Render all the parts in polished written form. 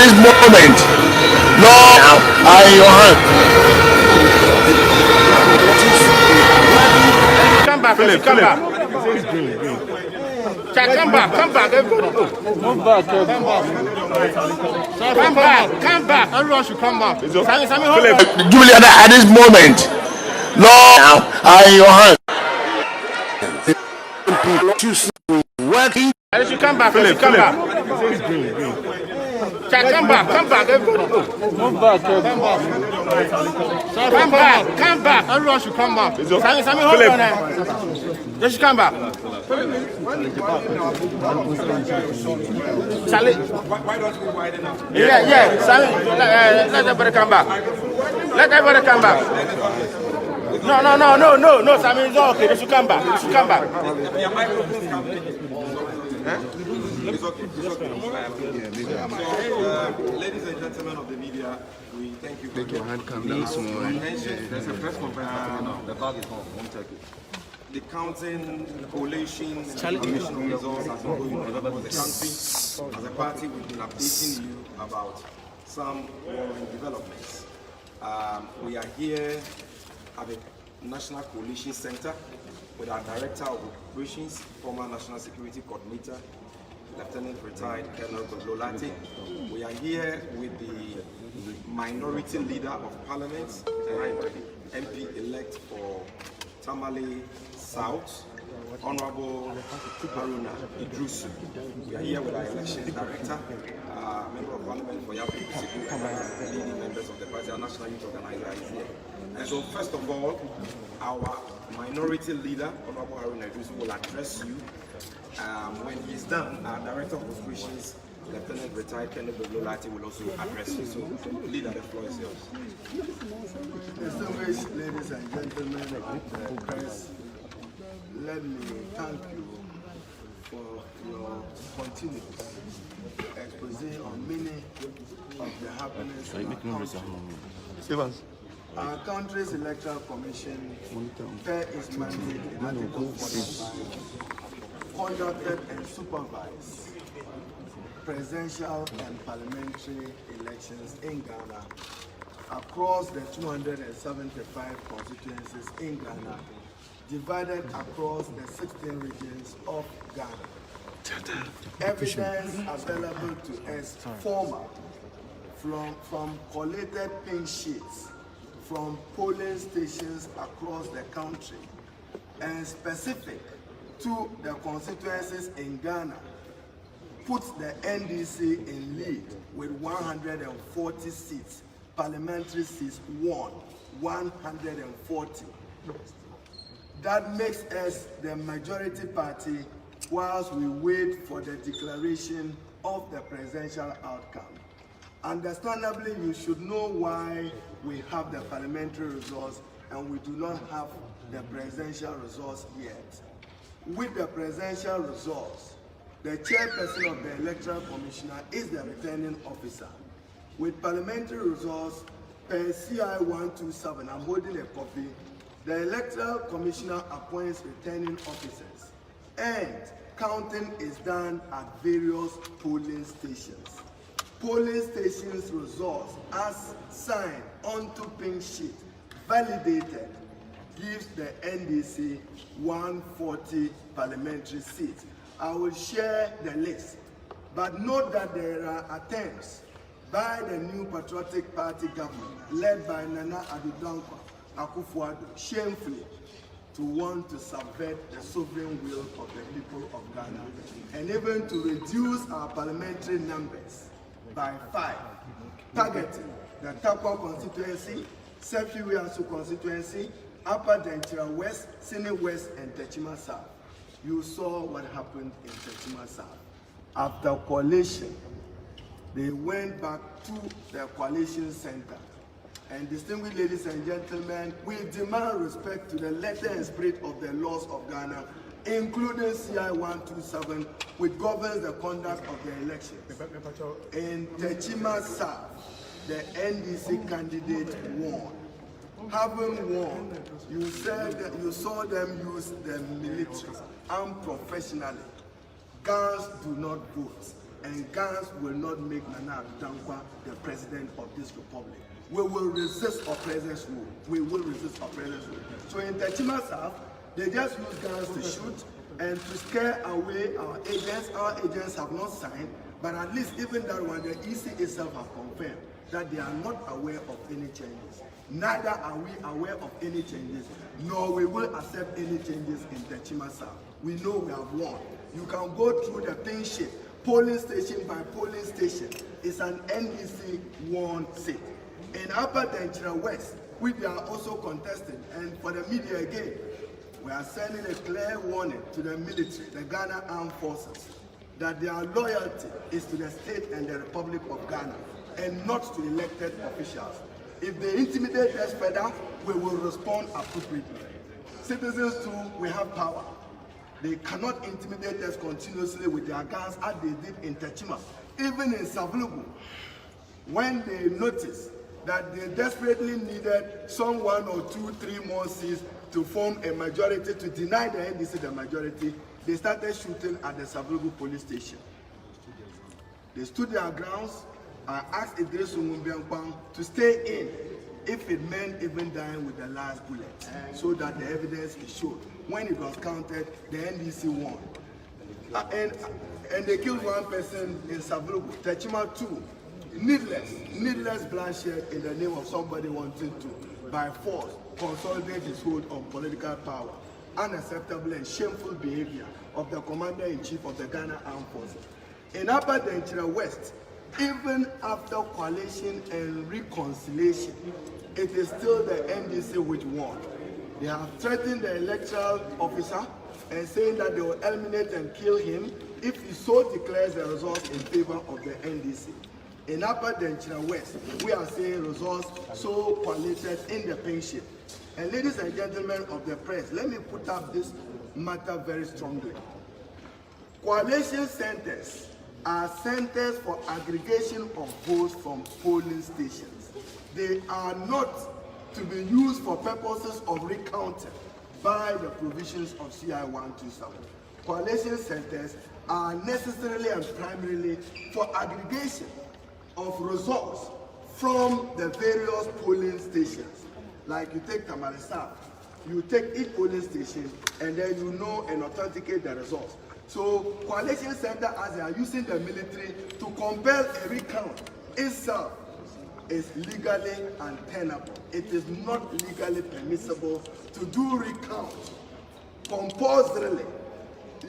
this moment, Lord, I in your hand. Come back, Philip, come back. Come back, come back. Come back. Everyone should come back. Philip, Julian, at this moment, Lord, I in your hand. Working. You should come back, Philip, come back. Come back, come back. Come back. Everyone should come back. Philip, they should come back. Charlie. Why don't we widen up? Yeah. Sammy, let everybody come back. Let everybody come back. No, Sammy, it's all okay. They should come back. They should come back. It's okay. Ladies and gentlemen of the media, we thank you for your attention. There's a press conference now. The bag is home. Won't take it. The counting coalition commission results has been going on across the country. As a party, we've been updating you about some worrying developments. We are here at the National Coalition Center with our Director of Operations, former National Security Coordinator, Lieutenant Retired Colonel Lolati. We are here with the Minority Leader of Parliament, MP-elect for Tamale South, Honorable Haruna Idrusu. We are here with our Elections Director, Member of Parliament for Yapi Kusiku, and leading members of the party, our National Youth Organizer is here. And so, first of all, our Minority Leader, Honorable Haruna Idrusu, will address you. When he's done, our Director of Operations, Lieutenant Retired Colonel Lolati, will also address you. So, leader, the floor is yours. Distinguished ladies and gentlemen of the press, let me thank you for your continuous expose on many of the happenings in our country. Our country's Electoral Commission, per its mandate in Article 45, conducted and supervised presidential and parliamentary elections in Ghana across the 275 constituencies in Ghana, divided across the 16 regions of Ghana. Evidence available to us formal from collated pink sheets from polling stations across the country and specific to the constituencies in Ghana puts the NDC in lead with 140 seats, parliamentary seats won, 140. That makes us the majority party whilst we wait for the declaration of the presidential outcome. Understandably, you should know why we have the parliamentary results and we do not have the presidential results yet. With the presidential results, the chairperson of the Electoral Commissioner is the returning officer. With parliamentary results per CI 127, I'm holding a copy, the Electoral Commissioner appoints returning officers and counting is done at various polling stations. Polling stations results as signed onto pink sheet, validated, gives the NDC 140 parliamentary seats. I will share the list, but note that there are attempts by the new Patriotic Party government, led by Nana Addo Dankwa Akufo-Addo, shamefully to want to subvert the sovereign will of the people of Ghana, and even to reduce our parliamentary numbers by 5, targeting the Takwa constituency, Sefiwiasu constituency, Upper Denchira West, Sine West, and Techima South. You saw what happened in Techima South. After coalition, they went back to the coalition center. And distinguished ladies and gentlemen, we demand respect to the letter and spirit of the laws of Ghana, including CI 127, which governs the conduct of the elections. In Techima South, the NDC candidate won. Having won, you saw them use the military unprofessionally. Girls do not vote. and guns will not make Nana Dankwa the president of this republic. We will resist our president's rule. We will resist our president's rule. So in Techima South, they just use guns to shoot and to scare away our agents. Our agents have not signed, but at least even that one, the EC itself have confirmed that they are not aware of any changes. Neither are we aware of any changes, nor we will accept any changes in Techima South. We know we have won. You can go through the pin sheet, polling station by polling station. It's an NDC won seat. In Upper Denchira West, we are also contesting, and for the media again, we are sending a clear warning to the military, the Ghana Armed Forces, that their loyalty is to the state and the Republic of Ghana, and not to elected officials. If they intimidate us further, we will respond appropriately. Citizens too, we have power. They cannot intimidate us continuously with their guns as they did in Techima. Even in Savlugu, when they noticed that they desperately needed some 1 or 2, 3 more seats to form a majority, to deny the NDC the majority, they started shooting at the Savlugu police station. They stood their grounds and asked Idris Umumbiankwan to stay in if it meant even dying with the last bullet, so that the evidence is shown. When it was counted, the NDC won. And they killed one person in Savlugu, Techima 2. Needless bloodshed in the name of somebody wanting to, by force, consolidate his hold on political power. Unacceptable and shameful behavior of the Commander-in-Chief of the Ghana Armed Forces. In Upper Denchira West, even after coalition and reconciliation, it is still the NDC which won. They have threatened the electoral officer and saying that they will eliminate and kill him if he so declares the results in favor of the NDC. In Upper Denchira West, we are seeing results so collated in the pink sheet. And ladies and gentlemen of the press, let me put up this matter very strongly. Coalition centers are centers for aggregation of votes from polling stations. They are not to be used for purposes of recounting by the provisions of CI 127. Coalition centers are necessarily and primarily for aggregation of results from the various polling stations. Like you take Tamale South, you take each polling station and then you know and authenticate the results. So coalition center, as they are using the military to compel a recount itself, is legally untenable. It is not legally permissible to do recount compulsorily,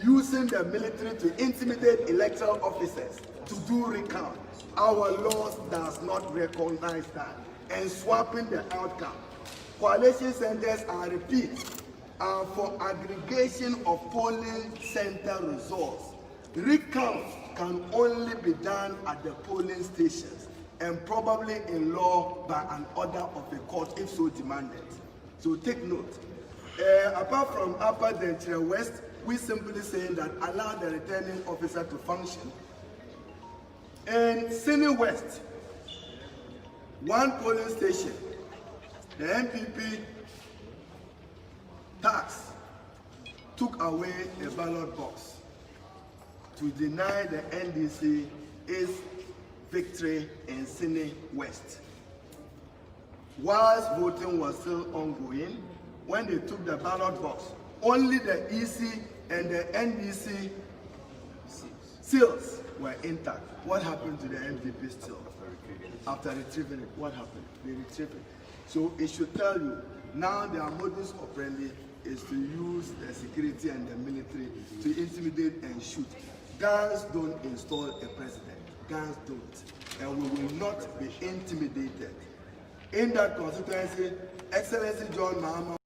using the military to intimidate electoral officers to do recount. Our laws does not recognize that, and swapping the outcome. Coalition centers, I repeat, are for aggregation of polling center results. Recount can only be done at the polling stations, and probably in law by an order of the court if so demanded. So take note. Apart from Upper Denchira West, we simply saying that allow the returning officer to function. In Sydney West, one polling station, the MPP tax took away a ballot box to deny the NDC its victory in Sydney West. Whilst voting was still ongoing, when they took the ballot box, only the EC and the NDC seals were intact. What happened to the MPP still? After retrieving it, what happened? They retrieved it. So it should tell you, now their modus operandi is to use the security and the military to intimidate and shoot. Guns don't install a president. Guns don't. And we will not be intimidated. In that constituency, Excellency John Mahama